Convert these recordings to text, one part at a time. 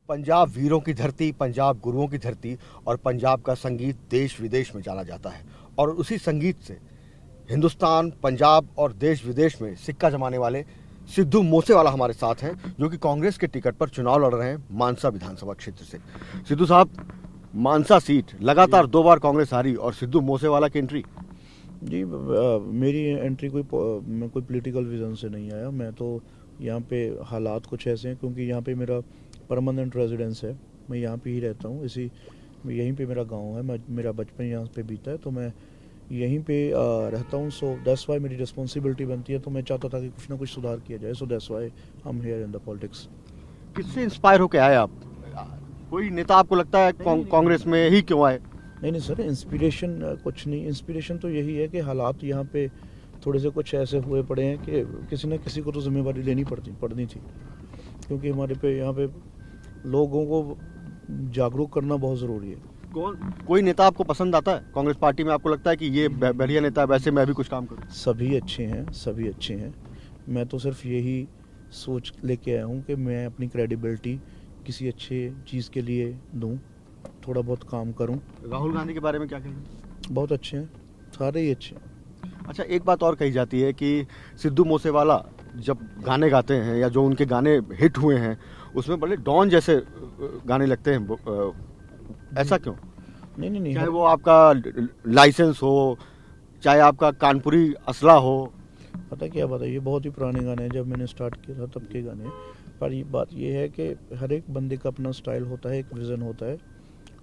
पंजाब वीरों की धरती, पंजाब गुरुओं की धरती और पंजाब का संगीत देश विदेश में जाना जाता है। और उसी संगीत से हिंदुस्तान, पंजाब और देश विदेश में सिक्का जमाने वाले सिद्धू मूसेवाला हमारे साथ हैं, जो कि कांग्रेस के टिकट पर चुनाव लड़ रहे हैं मानसा विधानसभा क्षेत्र से। सिद्धू साहब, मानसा सीट लगातार 2 बार कांग्रेस हारी और सिद्धू मूसेवाला की एंट्री। जी, मेरी एंट्री कोई पॉलिटिकल विजन से नहीं आया। मैं तो यहाँ पे हालात कुछ ऐसे हैं क्योंकि यहाँ पे मेरा परमानेंट रेजिडेंस है। मैं यहाँ पे ही रहता हूँ, यहीं पे मेरा गांव है। मेरा बचपन यहाँ पे बीता है, तो मैं यहीं पे रहता हूँ। सो दैट्स वाई मेरी रिस्पॉन्सिबिलिटी बनती है। तो मैं चाहता था कि कुछ ना कुछ सुधार किया जाए। So that's why I am here in the politics. किससे इंस्पायर होकर आए आप? कोई नेता आपको लगता है कांग्रेस में ही क्यों आए? नहीं सर, इंस्पिरेशन कुछ नहीं। इंस्पिरेशन तो यही है कि हालात यहाँ पे थोड़े से कुछ ऐसे हुए पड़े हैं कि किसी न किसी को तो जिम्मेवारी लेनी पड़नी थी, क्योंकि हमारे पे यहाँ पे लोगों को जागरूक करना बहुत ज़रूरी है। कोई नेता आपको पसंद आता है कांग्रेस पार्टी में? आपको लगता है कि ये बढ़िया नेता है, वैसे मैं भी कुछ काम करूँ? सभी अच्छे हैं। मैं तो सिर्फ यही सोच लेके आया हूँ कि मैं अपनी क्रेडिबिलिटी किसी अच्छे चीज़ के लिए दूँ, थोड़ा बहुत काम करूं। राहुल गांधी के बारे में क्या कहेंगे? बहुत अच्छे हैं, सारे ही अच्छे हैं। अच्छा, एक बात और कही जाती है कि सिद्धू मूसेवाला जब गाने गाते हैं या जो उनके गाने हिट हुए हैं उसमें बड़े डॉन जैसे गाने लगते हैं, ऐसा क्यों? नहीं, चाहे वो आपका लाइसेंस हो, चाहे आपका कानपुरी असला हो। पता क्या बात है, ये बहुत ही पुराने गाने हैं, जब मैंने स्टार्ट किया था तब के गाने। पर ये बात ये है कि हर एक बंदे का अपना स्टाइल होता है, एक विज़न होता है।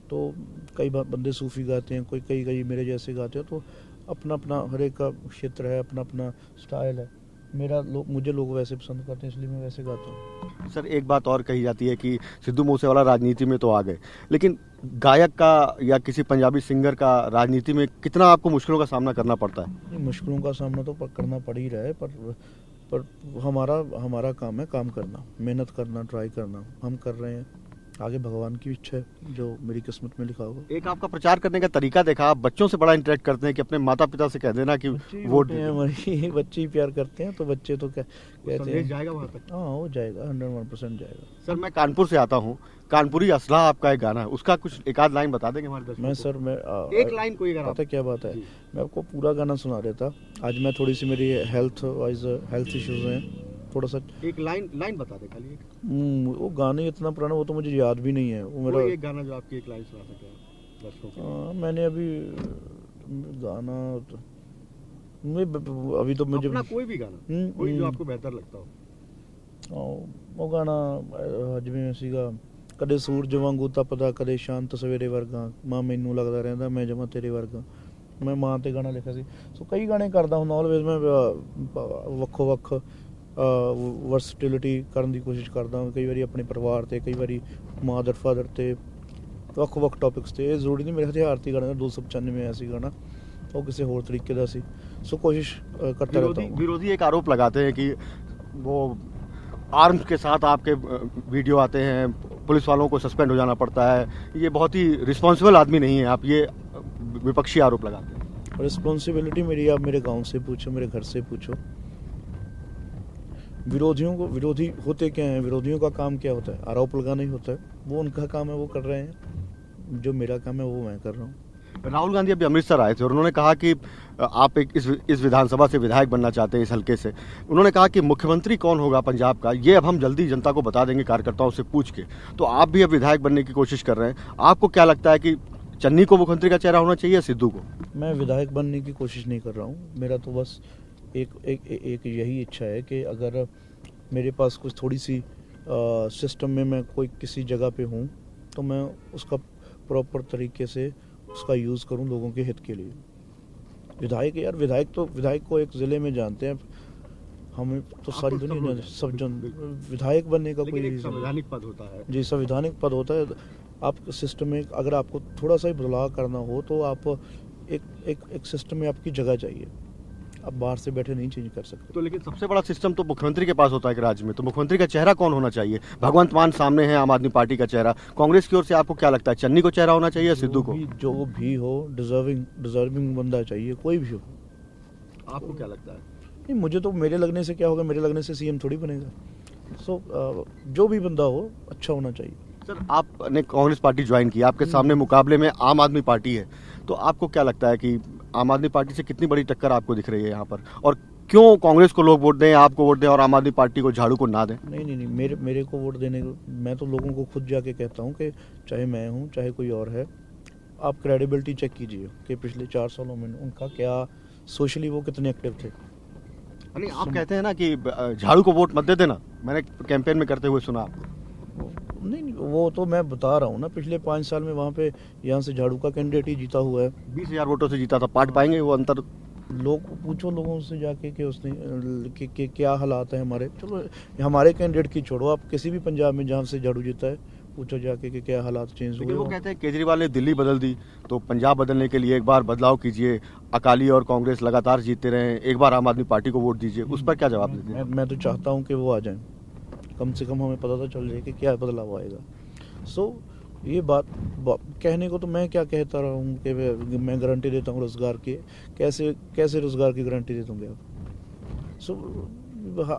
तो कई बंदे सूफी गाते हैं, कई मेरे जैसे गाते हैं। तो अपना अपना हर एक का क्षेत्र है, अपना अपना स्टाइल है। मुझे लोग वैसे पसंद करते हैं, इसलिए मैं वैसे गाता हूँ। सर, एक बात और कही जाती है कि सिद्धू मूसेवाला राजनीति में तो आ गए, लेकिन गायक का या किसी पंजाबी सिंगर का राजनीति में कितना आपको मुश्किलों का सामना करना पड़ता है? मुश्किलों का सामना तो करना पड़ ही रहा है, पर हमारा काम है काम करना, मेहनत करना, ट्राई करना। हम कर रहे हैं, आगे भगवान की इच्छा है, जो मेरी किस्मत में लिखा होगा। एक आपका प्रचार करने का तरीका देखा, आप बच्चों से बड़ा इंटरेक्ट करते हैं कि अपने माता पिता से कह देना कि वोट दें। हमारी बच्चे ही प्यार करते हैं, तो बच्चे तो क्या कहते हैं, जाएगा वहाँ तक? हाँ, हो जाएगा, 101% जाएगा। सर, मैं कानपुर से आता हूँ। कानपुरी असला आपका एक गाना है, उसका कुछ एक आध लाइन बता देंगे हमारे दर्शकों को? मैं एक लाइन कोई अगर पता क्या बात है, मैं आपको पूरा गाना सुना देता। आज मैं थोड़ी सी मेरी हेल्थ इश्यूज हैं, थोड़ा सा। एक लाइन बता दे खाली। वो गाने इतना पुराना, वो तो मुझे याद भी नहीं है। वो मेरा एक गाना जो आपकी एक लाइन सुना सके दर्शकों को। मैंने अभी गाना अभी तो मुझे अपना कोई भी गाना, कोई जो आपको बेहतर लगता हो। वो गाना जिਵੇਂ ਸੀਗਾ, ਕਦੇ ਸੂਰਜ ਵਾਂਗੂ ਤਪਦਾ, ਕਦੇ ਸ਼ਾਂਤ ਸਵੇਰੇ ਵਰਗਾ, ਮਾਂ ਮੈਨੂੰ ਲੱਗਦਾ ਰਹਿੰਦਾ ਮੈਂ ਜਮਾਂ ਤੇਰੇ ਵਰਗਾ। ਮੈਂ ਮਾਂ ਤੇ ਗਾਣਾ ਲਿਖਿਆ ਸੀ। ਸੋ ਕਈ ਗਾਣੇ ਕਰਦਾ ਹੁੰਦਾ ਆਲਵੇਜ਼ ਮੈਂ, ਵੱਖੋ ਵੱਖ ਵਰਸਟਿਲਿਟੀ ਕਰਨ ਦੀ ਕੋਸ਼ਿਸ਼ ਕਰਦਾ। ਕਈ ਵਾਰੀ ਆਪਣੇ ਪਰਿਵਾਰ ਤੇ, ਕਈ ਵਾਰੀ ਮਾਦਰ ਫਾਦਰ ਤੇ, ਵੱਖ ਵੱਖ ਟੌਪਿਕਸ ਤੇ। ਇਹ ਜ਼ਰੂਰੀ ਨਹੀਂ ਮੇਰੇ ਹਥਿਆਰ ਤੇ ਗਾਣਾ 295 ਆਇਆ ਸੀ ਗਾਣਾ, वो किसी और तरीके का सी। सो कोशिश करता रहता हूँ। विरोधी एक आरोप लगाते हैं कि वो आर्म्स के साथ आपके वीडियो आते हैं, पुलिस वालों को सस्पेंड हो जाना पड़ता है। ये बहुत ही रिस्पॉन्सिबल आदमी नहीं है आप, ये विपक्षी आरोप लगाते हैं। रिस्पॉन्सिबिलिटी मेरी आप मेरे गांव से पूछो, मेरे घर से पूछो। विरोधी होते क्या हैं, विरोधियों का काम क्या होता है? आरोप लगाना ही होता है। वो उनका काम है, वो कर रहे हैं। जो मेरा काम है वो मैं कर रहा हूँ। राहुल गांधी अभी अमृतसर आए थे और उन्होंने कहा कि आप इस विधानसभा से विधायक बनना चाहते हैं, इस हल्के से। उन्होंने कहा कि मुख्यमंत्री कौन होगा पंजाब का, ये अब हम जल्दी जनता को बता देंगे कार्यकर्ताओं से पूछ के। तो आप भी अब विधायक बनने की कोशिश कर रहे हैं। आपको क्या लगता है कि चन्नी को मुख्यमंत्री का चेहरा होना चाहिए या सिद्धू को? मैं विधायक बनने की कोशिश नहीं कर रहा हूँ। मेरा तो बस एक यही इच्छा है कि अगर मेरे पास कुछ थोड़ी सी सिस्टम में मैं कोई किसी जगह पे हूँ, तो मैं उसका प्रॉपर तरीके से उसका यूज़ करूं लोगों के हित के लिए। विधायक को एक ज़िले में जानते हैं, हमें तो सारी दुनिया सब जन। विधायक बनने का कोई संवैधानिक पद होता है। जी, संवैधानिक पद होता है। आप सिस्टम में अगर आपको थोड़ा सा ही बदलाव करना हो, तो आप एक सिस्टम में आपकी जगह चाहिए। आप बाहर से बैठे नहीं चेंज कर सकते। तो लेकिन सबसे बड़ा सिस्टम तो मुख्यमंत्री के पास होता है कि राज्य में, तो मुख्यमंत्री का चेहरा कौन होना चाहिए? भगवंत मान सामने है, आम आदमी पार्टी का चेहरा। कांग्रेस की ओर से आपको क्या लगता है, चन्नी को चेहरा होना चाहिए या सिद्धू को? जो भी हो, डिजर्विंग बंदा चाहिए, कोई भी हो। आपको क्या लगता है? नहीं, मुझे तो मेरे लगने से क्या होगा, मेरे लगने से सीएम थोड़ी बनेगा। सो जो भी बंदा हो, अच्छा होना चाहिए। सर, आपने कांग्रेस पार्टी ज्वाइन की, आपके सामने मुकाबले में आम आदमी पार्टी है, तो आपको क्या लगता है कि आम आदमी पार्टी से कितनी बड़ी टक्कर आपको दिख रही है यहाँ पर, और क्यों कांग्रेस को लोग वोट दें, आपको वोट दें और आम आदमी पार्टी को, झाड़ू को ना दें? नहीं, मेरे को वोट देने को, मैं तो लोगों को खुद जाके कहता हूँ कि चाहे मैं हूँ चाहे कोई और है, आप क्रेडिबिलिटी चेक कीजिए कि पिछले 4 सालों में उनका क्या, सोशली वो कितने एक्टिव थे। नहीं, आप कहते हैं ना कि झाड़ू को वोट मत दे देना, मैंने कैंपेन में करते हुए सुना आपको। नहीं, वो तो मैं बता रहा हूँ ना, पिछले 5 साल में वहाँ पे यहाँ से झाड़ू का कैंडिडेट ही जीता हुआ है। 20,000 वोटों से जीता था, पाट पाएंगे वो अंतर? लोग पूछो लोगों से जाके कि उसने कि क्या हालात है हमारे। चलो हमारे कैंडिडेट की छोड़ो, आप किसी भी पंजाब में जहाँ से झाड़ू जीता है पूछो जाके कि क्या हालात चेंज हुए। वो कहते हैं केजरीवाल ने दिल्ली बदल दी, तो पंजाब बदलने के लिए एक बार बदलाव कीजिए, अकाली और कांग्रेस लगातार जीतते रहे, एक बार आम आदमी पार्टी को वोट दीजिए। उस पर क्या जवाब देते हैं? मैं तो चाहता हूँ कि वो आ जाएं, कम से कम हमें पता तो चल जाए कि क्या बदलाव आएगा। ये बात कहने को तो मैं क्या कहता रहा हूँ कि मैं गारंटी देता हूँ रोजगार की। कैसे रोजगार की गारंटी दे दूँगे आप?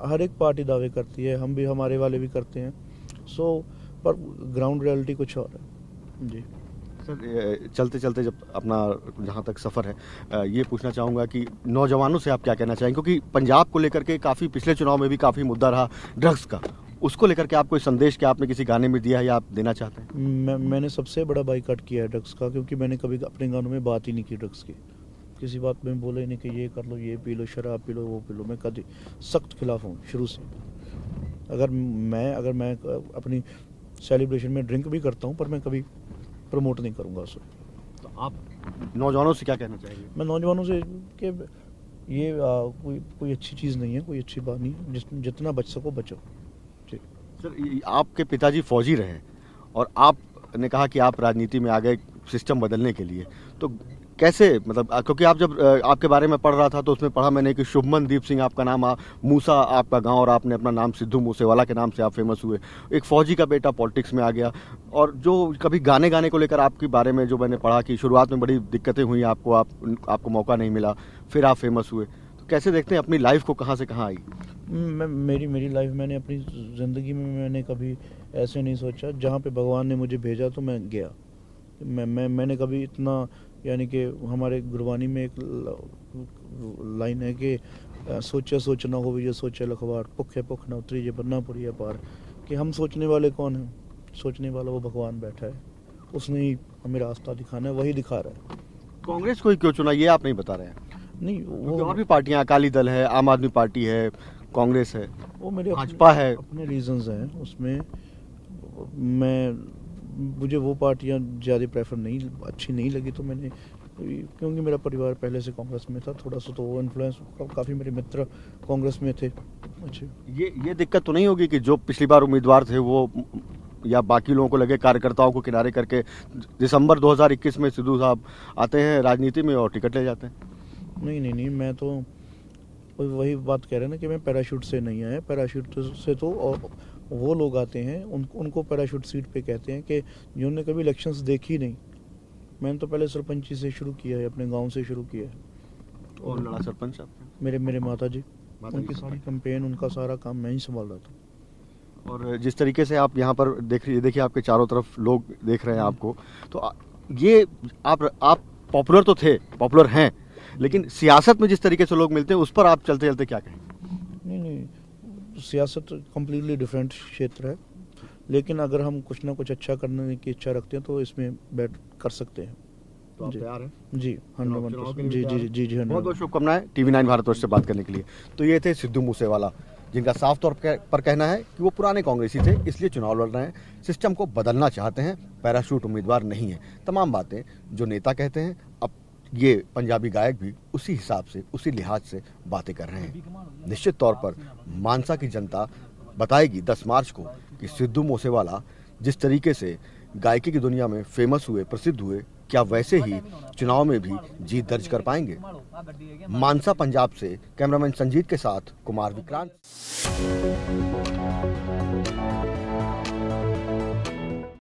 हर एक पार्टी दावे करती है, हम भी, हमारे वाले भी करते हैं। पर ग्राउंड रियलिटी कुछ और है जी। सर, चलते चलते जब अपना जहाँ तक सफ़र है, ये पूछना चाहूँगा कि नौजवानों से आप क्या कहना चाहेंगे, क्योंकि पंजाब को लेकर के काफ़ी पिछले चुनाव में भी काफ़ी मुद्दा रहा ड्रग्स का, उसको लेकर के आप कोई संदेश क्या आपने किसी गाने में दिया है या आप देना चाहते हैं? मैंने सबसे बड़ा बाइकआउट किया है ड्रग्स का, क्योंकि मैंने कभी अपने गानों में बात ही नहीं की ड्रग्स की। किसी बात में बोले नहीं कि ये कर लो, ये पी लो, शराब पी लो, वो पी लो। मैं कभी सख्त खिलाफ हूँ शुरू से। अगर मैं अपनी सेलिब्रेशन में ड्रिंक भी करता हूँ, पर मैं कभी प्रमोट नहीं करूँगा उसे। तो आप नौजवानों से क्या कहना चाहेंगे? मैं नौजवानों से कि ये कोई अच्छी चीज़ नहीं है, कोई अच्छी बात नहीं, जितना बच सको बचो। सर, आपके पिताजी फौजी रहे और आपने कहा कि आप राजनीति में आ गए सिस्टम बदलने के लिए, तो कैसे, मतलब क्योंकि आप जब आपके बारे में पढ़ रहा था तो उसमें पढ़ा मैंने कि शुभमन दीप सिंह आपका नाम, मूसा आपका गांव, और आपने अपना नाम सिद्धू मूसेवाला के नाम से आप फेमस हुए। एक फौजी का बेटा पॉलिटिक्स में आ गया, और जो कभी गाने को लेकर आपके बारे में जो मैंने पढ़ा कि शुरुआत में बड़ी दिक्कतें हुई आपको मौका नहीं मिला, फिर आप फेमस हुए, तो कैसे देखते हैं अपनी लाइफ को, कहाँ से कहाँ आई? मेरी लाइफ, मैंने अपनी ज़िंदगी में मैंने कभी ऐसे नहीं सोचा, जहाँ पे भगवान ने मुझे भेजा तो मैं गया। मैंने कभी इतना, यानी कि हमारे गुरबानी में एक लाइन है कि सोचे सोचना हो भी, ये सोचे लखवार, भुखे भुख ना उतरी, ये बनना पड़ी है पार। कि हम सोचने वाले कौन हैं? सोचने वाला वो भगवान बैठा है, उसने ही हमें रास्ता दिखाना है, वही दिखा रहा है। कांग्रेस को ही क्यों चुना, ये आप नहीं बता रहे हैं? नहीं, वो और भी पार्टियां, अकाली दल है, आम आदमी पार्टी है, कांग्रेस है, वो मेरे भाजपा है, अपने रीजंस हैं उसमें। मुझे वो पार्टियां ज़्यादा प्रेफर नहीं, अच्छी नहीं लगी, तो मैंने, क्योंकि मेरा परिवार पहले से कांग्रेस में था थोड़ा सा, तो वो इन्फ्लुएंस, काफ़ी मेरे मित्र कांग्रेस में थे। अच्छा, ये दिक्कत तो नहीं होगी कि जो पिछली बार उम्मीदवार थे वो, या बाकी लोगों को लगे कार्यकर्ताओं को किनारे करके दिसंबर 2021 में सिद्धू साहब आते हैं राजनीति में और टिकट ले जाते हैं? नहीं, मैं तो वही बात कह रहे हैं ना कि मैं पैराशूट से नहीं आया। पैराशूट से तो वो लोग आते हैं, उनको पैराशूट सीट पे कहते हैं कि जिन्होंने कभी इलेक्शंस देखी नहीं। मैंने तो पहले सरपंची से शुरू किया है, अपने गांव से शुरू किया है। और लड़ा सरपंच आपने? मेरे माता जी, उनकी सारी कैंपेन, उनका सारा काम मैं ही संभाल रहा था। और जिस तरीके से आप यहाँ पर देखिए आपके चारों तरफ लोग देख रहे हैं आपको, तो ये आप पॉपुलर तो थे, पॉपुलर हैं, लेकिन सियासत में जिस तरीके से लोग मिलते हैं उस पर आप चलते चलते क्या कहेंगे? नहीं, सियासत कम्प्लीटली डिफरेंट क्षेत्र है, लेकिन अगर हम कुछ ना कुछ अच्छा करने की इच्छा रखते हैं तो इसमें बैठ कर सकते हैं। तो आप तैयार हैं? जी, 100%। जी, बहुत बहुत शुभकामनाएं TV9 भारतवर्ष से बात करने के लिए। तो ये थे सिद्धू मूसेवाला, जिनका साफ तौर पर कहना है कि वो पुराने कांग्रेसी थे, इसलिए चुनाव लड़ रहे हैं, सिस्टम को बदलना चाहते हैं, पैराशूट उम्मीदवार नहीं है। तमाम बातें जो नेता कहते हैं, अब ये पंजाबी गायक भी उसी हिसाब से, उसी लिहाज से बातें कर रहे हैं। निश्चित तौर पर मानसा की जनता बताएगी 10 मार्च को कि सिद्धू मूसेवाला जिस तरीके से गायकी की दुनिया में फेमस हुए, प्रसिद्ध हुए, क्या वैसे ही चुनाव में भी जीत दर्ज कर पाएंगे। मानसा पंजाब से कैमरामैन संजीत के साथ कुमार विक्रांत।